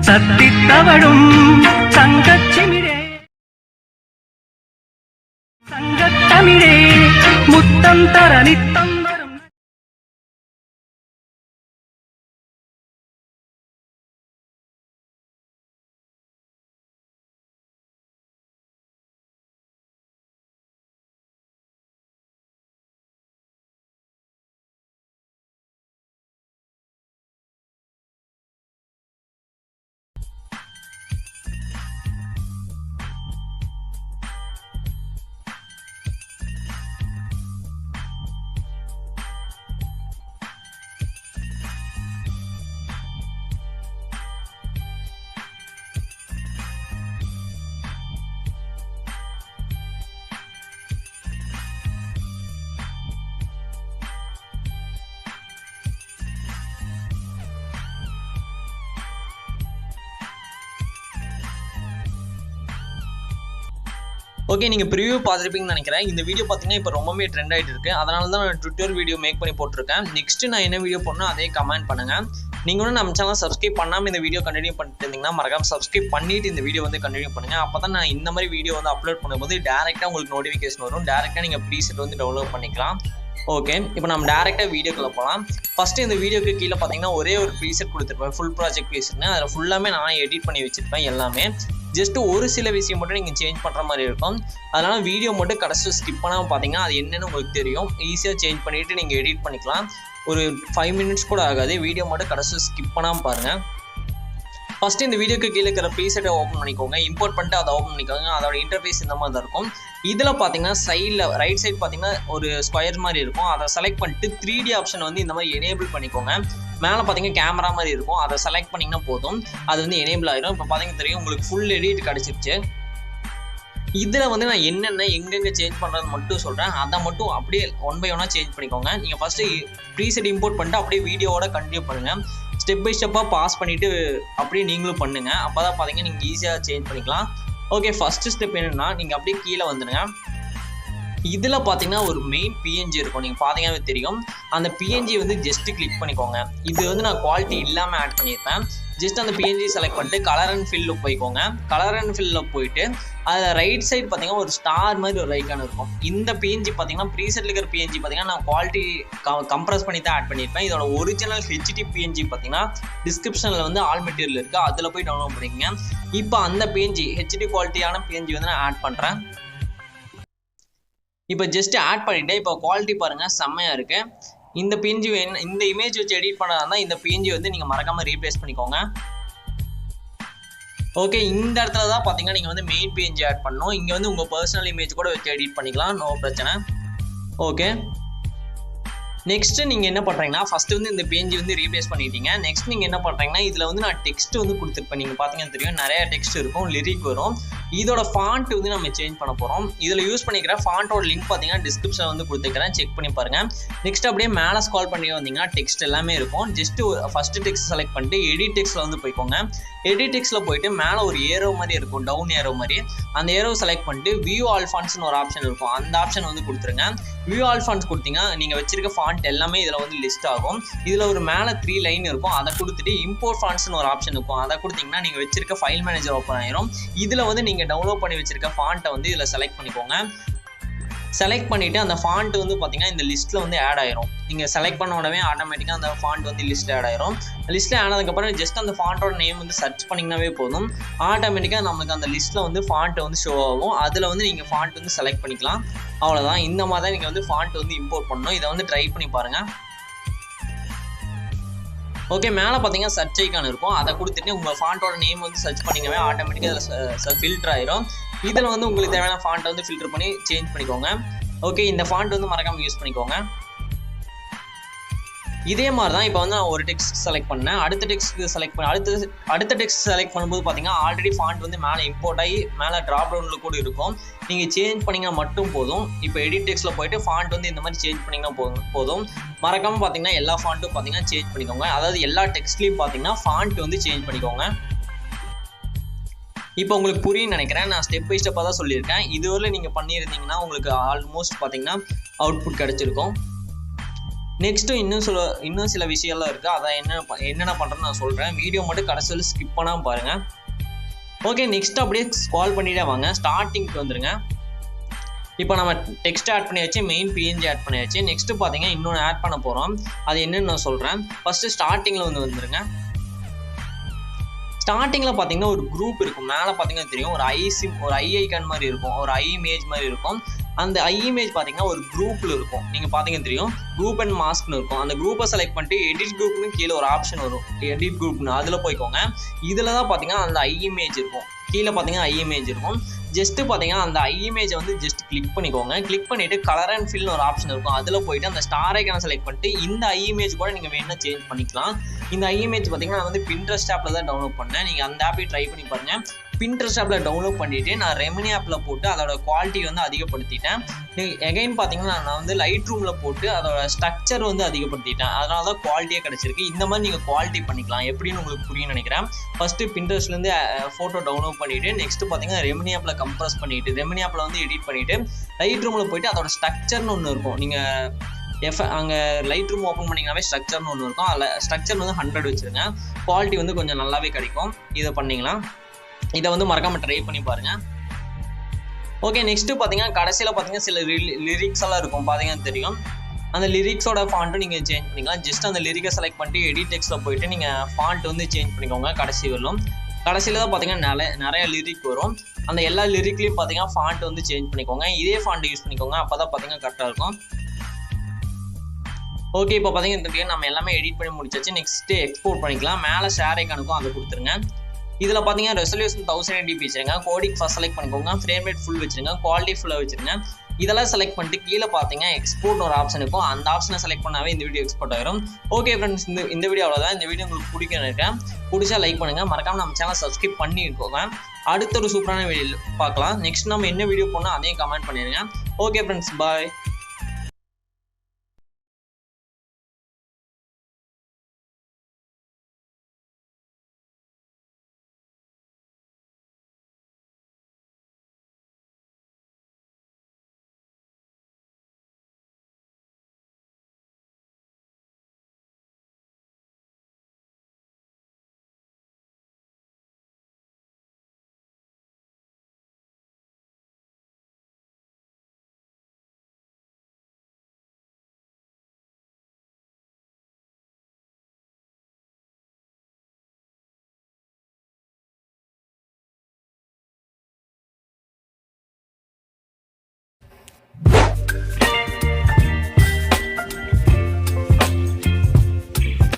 தத்தித்தவடும் சங்கச்சிமிழே சங்கத்தமிழே முத்தம் தர நித்தம் வரும். ஓகே, நீங்கள் ப்ரிவியூ பார்த்துருப்பீங்கன்னு நினைக்கிறேன். இந்த வீடியோ பார்த்தீங்கன்னா இப்போ ரொம்பவே ட்ரெண்ட் ஆகிட்டு இருக்கு. அதனால தான் நான் ட்விட்டர் வீடியோ மேக் பண்ணி போட்டிருக்கேன். நெக்ஸ்ட்டு நான் என்ன வீடியோ போடணும் அதே கமெண்ட் பண்ணுங்கள். நீங்கள் ஒன்றும் நம்ம சேனல் சப்ஸ்கிரைப் பண்ணாமல் இந்த வீடியோ கண்டினியூ பண்ணிட்டு இருந்தீங்கன்னா மறக்காம சப்ஸ்கிரைப் பண்ணிவிட்டு இந்த வீடியோ வந்து கண்டினியூ பண்ணுங்கள். அப்போ தான் நான் இந்த மாதிரி வீடியோ வந்து அப்லோட் பண்ணும்போது டேரெக்டாக உங்களுக்கு நோட்டிஃபிகேஷன் வரும். டேரெக்டாக நீங்கள் ப்ரீசெட் வந்து டவுன்லோட் பண்ணிக்கலாம். ஓகே, இப்போ நம்ம டேரெக்டாக வீடியோக்குள்ளே போகலாம். ஃபஸ்ட்டு இந்த வீடியோக்கு கீழே பார்த்தீங்கன்னா ஒரே ஒரு ப்ரீசெட் கொடுத்துருப்பேன், ஃபுல் ப்ராஜெக்ட் ப்ரீசெட்னு. அதில் ஃபுல்லாமே நான் எடிட் பண்ணி வச்சுருப்பேன். எல்லாமே ஜஸ்ட்டு ஒரு சில விஷயம் மட்டும் நீங்கள் சேஞ்ச் பண்ணுற மாதிரி இருக்கும். அதனால் வீடியோ மட்டும் கடைசி ஸ்கிப் பண்ணாமல் பார்த்தீங்கன்னா அது என்னென்னு உங்களுக்கு தெரியும். ஈஸியாக சேஞ்ச் பண்ணிவிட்டு நீங்கள் எடிட் பண்ணிக்கலாம். ஒரு 5 மினிட்ஸ் கூட ஆகாது. வீடியோ மட்டும் கடைசி ஸ்கிப் பண்ணாமல் பாருங்கள். ஃபஸ்ட்டு இந்த வீடியோக்கு கீழே இருக்கிற ப்ரீசெட்டை ஓப்பன் பண்ணிக்கோங்க. இம்போர்ட் பண்ணிட்டு அதை ஓப்பன் பண்ணிக்கோங்க. அதோட இன்டர்ஃபேஸ் இந்த மாதிரி தான் இருக்கும். இதில் பார்த்தீங்கன்னா சைடில் ரைட் சைட் பார்த்தீங்கன்னா ஒரு ஸ்கொயர் மாதிரி இருக்கும். அதை செலக்ட் பண்ணிட்டு 3D ஆப்ஷன் வந்து இந்த மாதிரி எனேபிள் பண்ணிக்கோங்க. மேலே பார்த்தீங்கன்னா கேமரா மாதிரி இருக்கும். அதை செலக்ட் பண்ணிங்கன்னா போதும், அது வந்து எனேபிள் ஆகிடும். இப்போ பார்த்தீங்கன்னா தெரியும் உங்களுக்கு ஃபுல் எடிட் கிடச்சிருச்சு. இதில் வந்து நான் என்னென்ன எங்கெங்கே சேஞ்ச் பண்ணுறது மட்டும் சொல்கிறேன். அதை மட்டும் அப்படியே 1 by 1 சேஞ்ச் பண்ணிக்கோங்க. நீங்கள் ஃபஸ்ட்டு ப்ரீசெட் இம்போர்ட் பண்ணிட்டு அப்படியே வீடியோவோட கண்டினியூ பண்ணுங்கள். ஸ்டெப் பை ஸ்டெப்பாக பாஸ் பண்ணிவிட்டு அப்படியே நீங்களும் பண்ணுங்கள். அப்போ தான் பார்த்தீங்கன்னா நீங்கள் ஈஸியாக சேஞ்ச் பண்ணிக்கலாம். ஓகே, ஃபஸ்ட்டு ஸ்டெப் என்னென்னா நீங்கள் அப்படியே கீழே வந்துடுங்க. இதில் பார்த்தீங்கன்னா ஒரு மெயின் பிஎன்ஜி இருக்கும். நீங்கள் பார்த்தீங்கன்னா தெரியும். அந்த பிஎன்ஜி வந்து ஜஸ்ட்டு கிளிக் பண்ணிக்கோங்க. இது வந்து நான் குவாலிட்டி இல்லாமல் ஆட் பண்ணியிருப்பேன். ஜஸ்ட் அந்த பிஎன்ஜி செலக்ட் பண்ணிட்டு கலர் அண்ட் ஃபில்லில் போய்க்கோங்க. கலர் அண்ட் ஃபில்லில் போயிட்டு அதில் ரைட் சைடு பார்த்தீங்கன்னா ஒரு ஸ்டார் மாதிரி ஒரு ஐக்கான் இருக்கும். இந்த பிஎன்ஜி பார்த்தீங்கன்னா ப்ரீசெட்டில் இருக்கிற பிஎன்ஜி பார்த்தீங்கன்னா நான் குவாலிட்டி கம்ப்ரஸ் பண்ணி தான் ஆட் பண்ணியிருப்பேன். இதோட ஒரிஜினல் ஹெச்டி பிஎன்ஜி பார்த்தீங்கன்னா டிஸ்கிரிப்ஷனில் வந்து ஆல் மெட்டீரியல் இருக்குது, அதில் போய் டவுன்லோட் பண்ணிக்கங்க. இப்போ அந்த பிஎன்ஜி ஹெச்டி குவாலிட்டியான பிஎன்ஜி வந்து நான் ஆட் பண்ணுறேன். இப்போ ஜஸ்ட் ஆட் பண்ணிவிட்டு இப்போ குவாலிட்டி பாருங்கள், செம்மையாக இருக்குது. இந்த பிஎன்ஜி இந்த இமேஜ் வச்சு எடிட் பண்ணால் இருந்தால் இந்த பிஎன்ஜி வந்து நீங்கள் மறக்காமல் ரீப்ளேஸ் பண்ணிக்கோங்க. ஓகே, இந்த இடத்துல தான் பார்த்தீங்கன்னா நீங்கள் வந்து மெயின் பிஎன்ஜி ஆட் பண்ணணும். இங்கே வந்து உங்கள் பர்சனல் இமேஜ் கூட வச்சு எடிட் பண்ணிக்கலாம், நோ பிரச்சனை. ஓகே, நெக்ஸ்ட்டு நீங்கள் என்ன பண்ணுறீங்கன்னா ஃபஸ்ட்டு வந்து இந்த பிஎன்ஜி வந்து ரீப்ளேஸ் பண்ணிட்டீங்க. நெக்ஸ்ட் நீங்கள் என்ன பண்ணுறீங்கன்னா இதில் வந்து நான் டெக்ஸ்ட் வந்து கொடுத்துருப்பேன். நீங்கள் பார்த்தீங்கன்னா தெரியும் நிறைய டெக்ஸ்ட் இருக்கும், லிரிக் வரும். இதோட ஃபாண்ட் வந்து நம்ம சேஞ்ச் பண்ண போகிறோம். இதில் யூஸ் பண்ணிக்கிற ஃபாண்ட்டோட லிங்க் பார்த்தீங்கன்னா டிஸ்கிரிப்ஷன் வந்து கொடுத்துக்கிறேன், செக் பண்ணி பாருங்கள். நெக்ஸ்ட் அப்படியே மேலே ஸ்க்ரால் பண்ணி வந்தீங்கன்னா டெக்ஸ்ட் எல்லாமே இருக்கும். ஜஸ்ட்டு ஃபஸ்ட்டு டெக்ஸ்ட் செலக்ட் பண்ணிட்டு எடிட் டெக்ஸ்ட்டில் வந்து போய்க்கோங்க. எடிட் டெக்ஸ்ட்டில் போயிட்டு மேலே ஒரு ஏரோ மாதிரி இருக்கும், டவுன் ஏரோ மாதிரி. அந்த ஏரோ செலக்ட் பண்ணிட்டு வியூ ஆல் ஃபாண்ட்ஸ்னு ஒரு ஆப்ஷன் இருக்கும், அந்த ஆப்ஷன் வந்து கொடுத்துருங்க. வியூ ஆல் ஃபாண்ட்ஸ் கொடுத்தீங்கன்னா நீங்கள் வச்சிருக்க ஃபாண்ட் எல்லாமே இதில் வந்து லிஸ்ட் ஆகும். இதில் ஒரு மேலே 3 லைன் இருக்கும், அதை கொடுத்துட்டு இம்போர்ட் ஃபாண்ட்ஸ்னு ஒரு ஆப்ஷன் இருக்கும். அதை கொடுத்தீங்கன்னா நீங்கள் வச்சிருக்க ஃபைல் மேனேஜர் ஓப்பன் ஆயிரும். இதில் வந்து நீங்கள் டவுன்லோட் பண்ணி வச்சிருக்க ஃபாண்ட்டை வந்து இதில் செலக்ட் பண்ணிக்கோங்க. செலக்ட் பண்ணிவிட்டு அந்த ஃபாண்ட் வந்து பார்த்தீங்கன்னா இந்த லிஸ்ட்டில் வந்து ஆட் ஆயிரும். நீங்கள் செலக்ட் பண்ண உடனே ஆட்டோமேட்டிக்காக அந்த ஃபாண்ட் வந்து லிஸ்ட்டில் ஆட் ஆயிரும். லிஸ்ட்டில் ஆனதுக்கப்புறம் ஜஸ்ட் அந்த ஃபாண்ட்டோட நேம் வந்து சர்ச் பண்ணிங்கனாவே போதும், ஆட்டோமேட்டிக்காக நமக்கு அந்த லிஸ்ட்டில் வந்து ஃபாண்ட் வந்து ஷோ ஆகும். அதில் வந்து நீங்கள் ஃபாண்ட் வந்து செலக்ட் பண்ணிக்கலாம். அவ்வளோதான். இந்த மாதிரி தான் நீங்கள் வந்து ஃபாண்ட் வந்து இம்போர்ட் பண்ணணும். இதை வந்து ட்ரை பண்ணி பாருங்கள். ஓகே, மேலே பார்த்தீங்கன்னா சர்ச் ஐக்கான் இருக்கும், அதை கொடுத்துட்டு உங்கள் ஃபாண்ட்டோட நேம் வந்து சர்ச் பண்ணிங்கவே ஆட்டோமேட்டிக்காக அதில் ஃபில்டர் ஆயிரும். இதில் வந்து உங்களுக்கு தேவையான ஃபாண்ட்டை வந்து ஃபில்டர் பண்ணி சேஞ்ச் பண்ணிக்கோங்க. ஓகே, இந்த ஃபாண்ட் வந்து மறக்காமல் யூஸ் பண்ணிக்கோங்க. இதே மாதிரி தான் இப்போ வந்து நான் ஒரு டெக்ஸ்ட் செலக்ட் பண்ணேன். அடுத்த டெக்ஸ்ட் செலக்ட் பண்ண அடுத்த டெக்ஸ்ட் செலக்ட் பண்ணும்போது பார்த்தீங்கன்னா ஆல்ரெடி ஃபாண்ட் வந்து மேலே இம்போர்ட் ஆகி மேலே ட்ராப் டவுனில் கூட இருக்கும். நீங்கள் சேஞ்ச் பண்ணிங்கன்னா மட்டும் போதும். இப்போ எடிட் டெக்ஸ்ட்டில் போயிட்டு ஃபாண்ட் வந்து இந்த மாதிரி சேஞ்ச் பண்ணிங்கன்னா போதும். மறக்காமல் பார்த்தீங்கன்னா எல்லா ஃபாண்ட்டும் பார்த்தீங்கன்னா சேஞ்ச் பண்ணிக்கோங்க. அதாவது எல்லா டெக்ஸ்ட்லேயும் பார்த்தீங்கன்னா ஃபாண்ட் வந்து சேஞ்ச் பண்ணிக்கோங்க. இப்போ உங்களுக்கு புரியும்னு நினைக்கிறேன். நான் ஸ்டெப் பை ஸ்டெப்பாக தான் சொல்லியிருக்கேன். இதுவரை நீங்கள் பண்ணியிருந்தீங்கன்னா உங்களுக்கு ஆல்மோஸ்ட் பார்த்தீங்கன்னா அவுட்புட் கிடச்சிருக்கும். நெக்ஸ்ட்டு இன்னும் சில விஷயம்லாம் இருக்குது. அதான் என்னென்ன பண்ணுறேன்னு நான் சொல்கிறேன். வீடியோ மட்டும் கடைசியில் ஸ்கிப் பண்ணாமல் பாருங்கள். ஓகே, நெக்ஸ்ட் அப்படியே ஸ்க்ரால் பண்ணிட்டே வாங்க. ஸ்டார்டிங்க்கு வந்துருங்க. இப்போ நம்ம டெக்ஸ்ட் ஆட் பண்ணியாச்சு, மெயின் பிஎன்ஜி ஆட் பண்ணியாச்சு. நெக்ஸ்ட்டு பார்த்தீங்கன்னா இன்னொன்று ஆட் பண்ண போகிறோம். அது என்னன்னு நான் சொல்கிறேன். ஃபஸ்ட்டு ஸ்டார்டிங்கில் வந்துருங்க. ஸ்டார்டிங்கில் பார்த்தீங்கன்னா ஒரு குரூப் இருக்கும். மேலே பார்த்தீங்கன்னா தெரியும், ஒரு ஐ ஐக்கான் மாதிரி இருக்கும், ஒரு ஐ இமேஜ் மாதிரி இருக்கும். அந்த ஐ இமேஜ் பார்த்தீங்கன்னா ஒரு குரூப்பில் இருக்கும். நீங்கள் பார்த்தீங்கன்னா தெரியும், குரூப் அண்ட் மாஸ்க்னு இருக்கும். அந்த குரூப்பை செலக்ட் பண்ணிட்டு எடிட் குரூப்னு கீழே ஒரு ஆப்ஷன் வரும், எடிட் குரூப்னு. அதில் போய்க்கோங்க. இதில் தான் பார்த்தீங்கன்னா அந்த ஐ இமேஜ் இருக்கும். கீழே பார்த்தீங்கன்னா ஐ இமேஜ் இருக்கும். ஜஸ்ட்டு பார்த்தீங்கன்னா அந்த ஐ இமேஜை வந்து ஜஸ்ட் கிளிக் பண்ணிக்கோங்க. கிளிக் பண்ணிவிட்டு கலர் அண்ட் ஃபில்னு ஒரு ஆப்ஷன் இருக்கும். அதில் போய்ட்டு அந்த ஸ்டார் ஐக்கானை செலக்ட் பண்ணிட்டு இந்த ஐ இமேஜ் கூட நீங்கள் வேணும்னா சேஞ்ச் பண்ணிக்கலாம். இந்த ஐ இமேஜ் பார்த்தீங்கன்னா நான் வந்து Pinterest ஆப்பில் தான் டவுன்லோட் பண்ணேன். நீங்கள் அந்த ஆப்பை ட்ரை பண்ணி பாருங்கள். Pinterest ஆப்பில் டவுன்லோட் பண்ணிவிட்டு நான் ரெமினி ஆப்பில் போட்டு அதோட குவாலிட்டி வந்து அதிகப்படுத்திட்டேன். எகைன் பார்த்தீங்கன்னா நான் வந்து லைட் ரூமில் போட்டு அதோட ஸ்ட்ரக்சர் வந்து அதிகப்படுத்திட்டேன். அதனால தான் குவாலிட்டியாக கிடச்சிருக்கு. இந்த மாதிரி நீங்கள் குவாலிட்டி பண்ணிக்கலாம். எப்படின்னு உங்களுக்கு புரியும் நினைக்கிறேன். ஃபஸ்ட்டு Pinterestலேருந்து ஃபோட்டோ டவுன்லோட் பண்ணிவிட்டு நெக்ஸ்ட்டு பார்த்தீங்கன்னா ரெமினி ஆப்பில் கம்ப்ரஸ் பண்ணிவிட்டு ரெமினி ஆப்பில் வந்து எடிட் பண்ணிவிட்டு லைட் ரூமில் போய்ட்டு அதோட ஸ்ட்ரக்சர்னு ஒன்று இருக்கும். நீங்கள் அங்கே லைட் ரூம் ஓப்பன் பண்ணிங்கனாவே ஸ்ட்ரக்சர்னு ஒன்று இருக்கும். அதில் ஸ்ட்ரக்சர் வந்து 100 வச்சுருங்க. குவாலிட்டி வந்து கொஞ்சம் நல்லாவே கிடைக்கும். இதை பண்ணிங்களா, இதை வந்து மறக்காமல் ட்ரை பண்ணி பாருங்கள். ஓகே, நெக்ஸ்ட்டு பார்த்தீங்கன்னா கடைசியில் பார்த்தீங்கன்னா சில லிரிக்ஸ் எல்லாம் இருக்கும். பார்த்தீங்கன்னா தெரியும், அந்த லிரிக்ஸோட ஃபாண்ட்டும் நீங்கள் சேஞ்ச் பண்ணிக்கலாம். ஜஸ்ட் அந்த லிரிக்கை செலக்ட் பண்ணிட்டு எடிட் டெக்ஸ்ட்டில் போயிட்டு நீங்கள் ஃபாண்ட் வந்து சேஞ்ச் பண்ணிக்கோங்க. கடைசியில் தான் பார்த்தீங்கன்னா நிறைய லிரிக் வரும். அந்த எல்லா லிரிக்லையும் பார்த்தீங்கன்னா ஃபாண்ட் வந்து சேஞ்ச் பண்ணிக்கோங்க. இதே ஃபாண்ட் யூஸ் பண்ணிக்கோங்க. அப்போ தான் பார்த்தீங்கன்னா கரெக்டாக இருக்கும். ஓகே, இப்போ பார்த்தீங்கன்னா இந்த வீடியோ நம்ம எல்லாமே எடிட் பண்ணி முடிச்சாச்சு. நெக்ஸ்ட்டு எக்ஸ்போர்ட் பண்ணிக்கலாம். மேலே ஷேர் ஐக்கானுக்கும் அதை கொடுத்துருங்க. இதில் பார்த்தீங்கன்னா ரெசல்யூஷன் 1080p வச்சுருங்க. கோடிங் ஃபஸ்ட் செலக்ட் பண்ணிக்கோங்க. ஃப்ரேம் ரேட் ஃபுல் வச்சுருங்க. குவாலிட்டி ஃபுல்லாக வச்சுருங்க. இதெல்லாம் செலக்ட் பண்ணிட்டு கீழே பார்த்தீங்கன்னா எக்ஸ்போர்ட் ஒரு ஆப்ஷன் இருக்கும். அந்த ஆப்ஷனை செலக்ட் பண்ணாவே இந்த வீடியோ எக்ஸ்போர்ட் ஆகிரும். ஓகே ஃப்ரெண்ட்ஸ், இந்த வீடியோ அவ்வளோதான். இந்த வீடியோ உங்களுக்கு பிடிக்கும்னு இருக்கேன். பிடிச்சா லைக் பண்ணுங்கள். மறக்காமல் நம்ம சேனல் சப்ஸ்கிரைப் பண்ணிக்கோங்க. அடுத்த ஒரு சூப்பரான வீடியோ பார்க்கலாம். நெக்ஸ்ட் நம்ம என்ன வீடியோ போனால் அதையும் கமெண்ட் பண்ணிடுங்க. ஓகே ஃப்ரெண்ட்ஸ், பாய்.